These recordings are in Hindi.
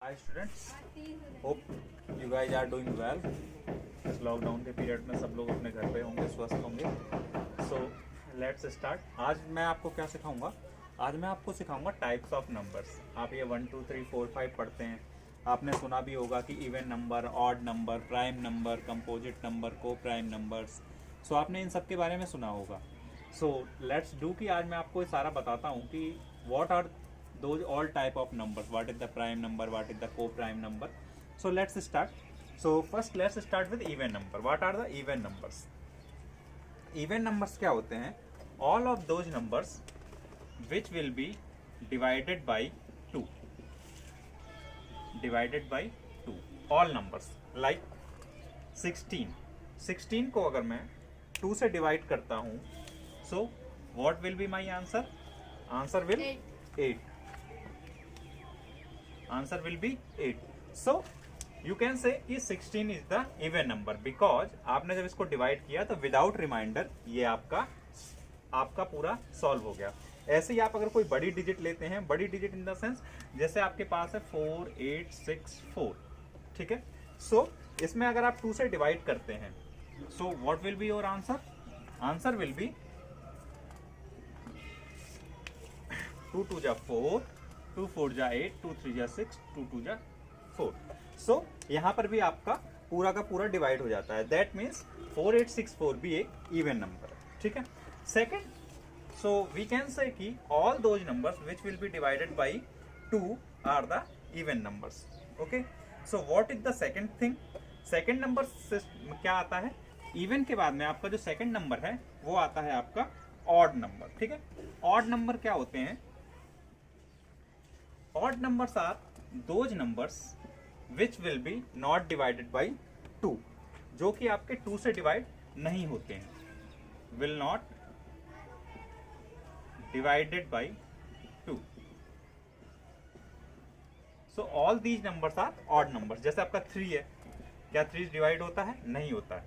Hi students, hope you guys are doing well. इस लॉकडाउन के पीरियड में सब लोग अपने घर पे होंगे, स्वस्थ होंगे। So let's start. आज मैं आपको क्या सिखाऊंगा? आज मैं आपको सिखाऊंगा टाइप्स ऑफ नंबर्स। आप ये 1 2 3 4 5 पढ़ते हैं, आपने सुना भी होगा कि even number, odd number, prime number, composite number, को प्राइम नंबर्स। सो आपने इन सब के बारे में सुना होगा। सो लेट्स डू कि आज मैं आपको ये सारा बताता हूँ कि what are those all type of numbers, what is the prime number, what is the co-prime number. So let's start. So first let's start with even number. What are the even numbers? Even numbers क्या होते हैं? All of those numbers which will be divided by 2, divided by 2, all numbers like 16 को अगर मैं 2 से डिवाइड करता हूँ, so what will be my answer? Answer will 8. Answer will be 8. So you can say कि 16 is the even number because आपने जब इसको डिवाइड किया तो विदाउट रिमाइंडर ये आपका पूरा सॉल्व हो गया। ऐसे ही आप अगर कोई बड़ी डिजिट लेते हैं, बड़ी डिजिट इन द सेंस जैसे आपके पास है 4 8 6 4, ठीक है। सो इसमें अगर आप 2 से डिवाइड करते हैं, so what will be your answer? Answer will be 2 2 जा 4, 2 4 जा 8, 2 3 जा 6, 2 2 जा 4। सो यहां पर भी आपका पूरा का पूरा डिवाइड हो जाता है। दैट मीन्स 4 8 6 4 भी एक इवन नंबर है, ठीक है। Second, so we can say that all those numbers which will be divided by 2 are the even numbers. Okay, so what is the second thing? Second number क्या आता है? इवन के बाद में आपका जो सेकंड नंबर है वो आता है आपका ऑड नंबर, ठीक है। ऑड नंबर क्या होते हैं? Odd numbers are those numbers which will be not divided by 2, जो कि आपके 2 से डिवाइड नहीं होते हैं, will not divided by 2. So all these numbers are odd numbers. जैसे आपका 3 है, क्या 3 डिवाइड होता है? नहीं होता है,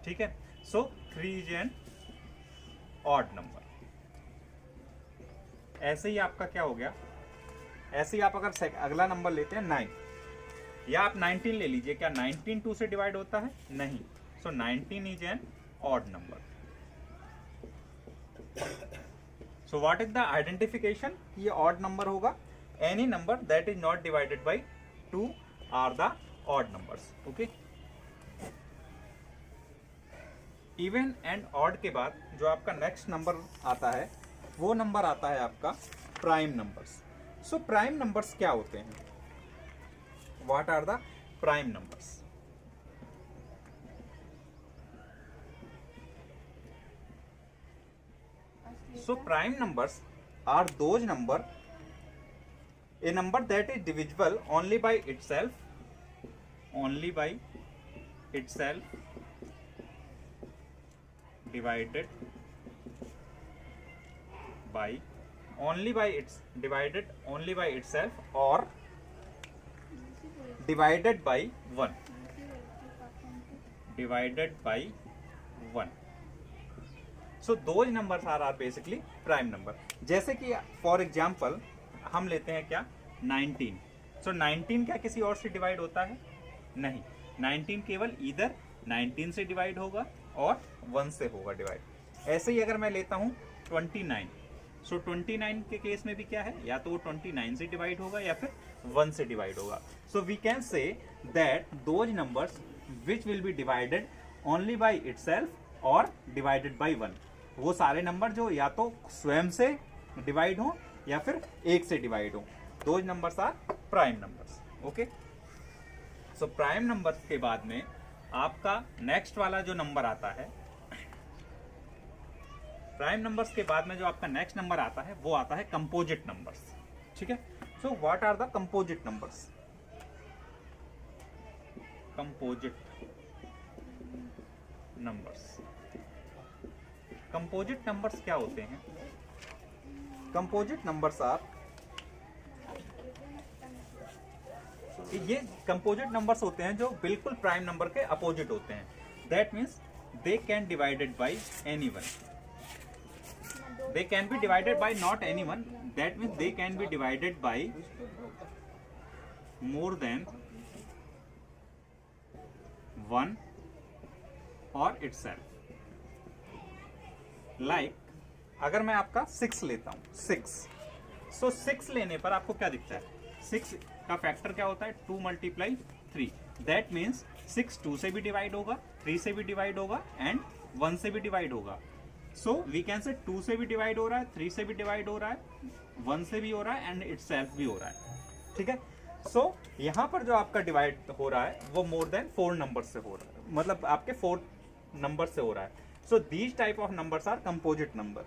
ठीक है। So 3 is an odd number. ऐसे ही आपका क्या हो गया? ऐसे ही आप अगर अगला नंबर लेते हैं 9, या आप 19 ले लीजिए, क्या 19 2 से डिवाइड होता है? नहीं। So 19 is an odd number. So what is the identification? ये ऑड नंबर होगा। Any number that is not divided by 2 are the odd numbers. Okay, even and odd के बाद जो आपका नेक्स्ट नंबर आता है वो नंबर आता है आपका prime numbers. So prime numbers क्या होते हैं? What are the prime numbers? So prime numbers are those number, a number that is divisible only by itself, only by itself, divided by only by its divided only by itself or divided by 1, divided by 1. So those numbers are basically prime number. जैसे कि फॉर एग्जाम्पल हम लेते हैं क्या 19। सो 19 क्या किसी और से डिवाइड होता है? नहीं। 19 केवल इधर 19 से डिवाइड होगा और 1 से होगा डिवाइड। ऐसे ही अगर मैं लेता हूं 29, सो 29 के केस में भी क्या है? या तो वो 29 से डिवाइड होगा या फिर 1 से डिवाइड होगा। So we can say that those numbers which will be divided only by itself और डिवाइडेड बाय 1, वो सारे नंबर जो या तो स्वयं से डिवाइड हो या फिर 1 से डिवाइड हो, those numbers are prime numbers. Okay, so prime numbers के बाद में आपका नेक्स्ट वाला जो नंबर आता है, प्राइम नंबर्स के बाद में जो आपका नेक्स्ट नंबर आता है वो आता है कंपोजिट नंबर्स, ठीक है। So what are the composite numbers? Composite numbers, composite numbers क्या होते हैं? कंपोजिट नंबर्स आर, ये कंपोजिट नंबर्स होते हैं जो बिल्कुल प्राइम नंबर के अपोजिट होते हैं। That means they can divided by anyone, they can be divided by not anyone, that means they can be divided by more than 1 और इटसेल्फ। लाइक अगर मैं आपका 6 लेता हूं, 6, सो 6 लेने पर आपको क्या दिखता है, 6 का फैक्टर क्या होता है, 2 × 3। दैट मीन्स 6 2 से भी डिवाइड होगा, 3 से भी डिवाइड होगा एंड 1 से भी डिवाइड होगा। सो वी कैन से 2 से भी डिवाइड हो रहा है, 3 से भी डिवाइड हो रहा है, 1 से भी हो रहा है एंड इटसेल्फ भी हो रहा है। ठीक है, सो यहां पर जो आपका डिवाइड हो रहा है वो मोर देन 4 नंबर से हो रहा है, मतलब आपके 4 नंबर से हो रहा है। So these type of numbers are composite number.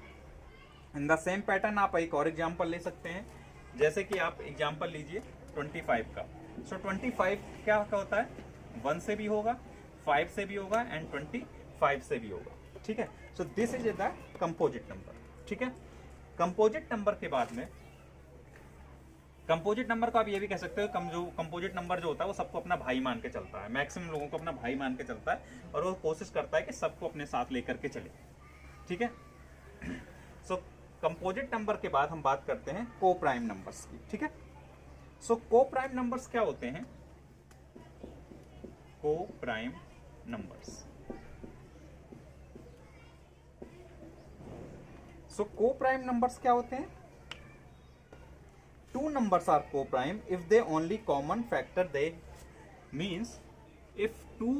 In the same pattern आप एक और एग्जांपल ले सकते हैं, जैसे कि आप एग्जांपल लीजिए 25 का। सो 25 क्या होता है, 1 से भी होगा, 5 से भी होगा एंड 25 से भी होगा। ठीक है, so this is the composite number. ठीक है, कंपोजिट नंबर के बाद में, कंपोजिट नंबर को आप ये भी कह सकते हो, जो कंपोजिट नंबर जो होता है वो सबको अपना भाई मान के चलता है, मैक्सिमम लोगों को अपना भाई मान के चलता है और वो कोशिश करता है कि सबको अपने साथ लेकर के चले। ठीक है, सो कंपोजिट नंबर के बाद हम बात करते हैं को प्राइम नंबर्स की। ठीक है, सो को प्राइम नंबर्स क्या होते हैं, को प्राइम नंबर्स। सो को प्राइम नंबर्स क्या होते हैं, 2 numbers are co-prime if they only common factor they means if 2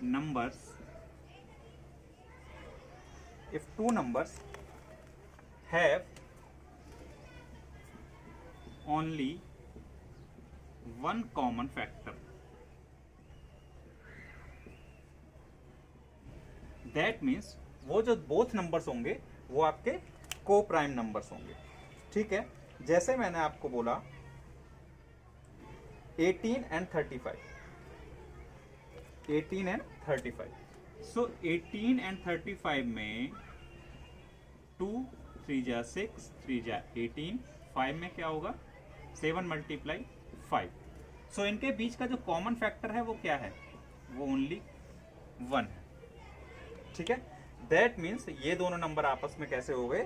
numbers have only one common factor, that means वो जो बोथ नंबर्स होंगे वो आपके को प्राइम नंबर्स होंगे। ठीक है, जैसे मैंने आपको बोला 18 and 35, 18 and 35। सो 18 and 35 में 2 3 जा 6, 3 जा 18, 5 में क्या होगा 7 × 5। सो इनके बीच का जो कॉमन फैक्टर है वो क्या है, वो ओनली 1 है। ठीक है, दैट मीन्स ये दोनों नंबर आपस में कैसे हो गए,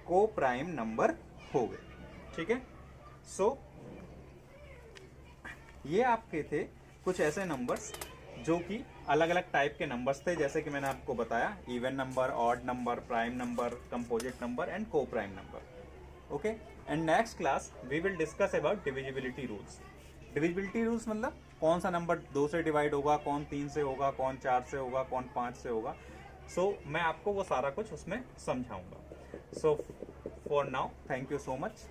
को प्राइम नंबर हो गए। ठीक है, सो ये आपके थे कुछ ऐसे नंबर्स जो कि अलग अलग टाइप के नंबर्स थे, जैसे कि मैंने आपको बताया, even number, odd number, prime number, composite number and coprime number. Okay, and next class we will discuss about divisibility rules. Divisibility rules मतलब कौन सा नंबर 2 से डिवाइड होगा, कौन 3 से होगा, कौन 4 से होगा, कौन 5 से होगा। सो मैं आपको वो सारा कुछ उसमें समझाऊंगा। So for now, thank you so much.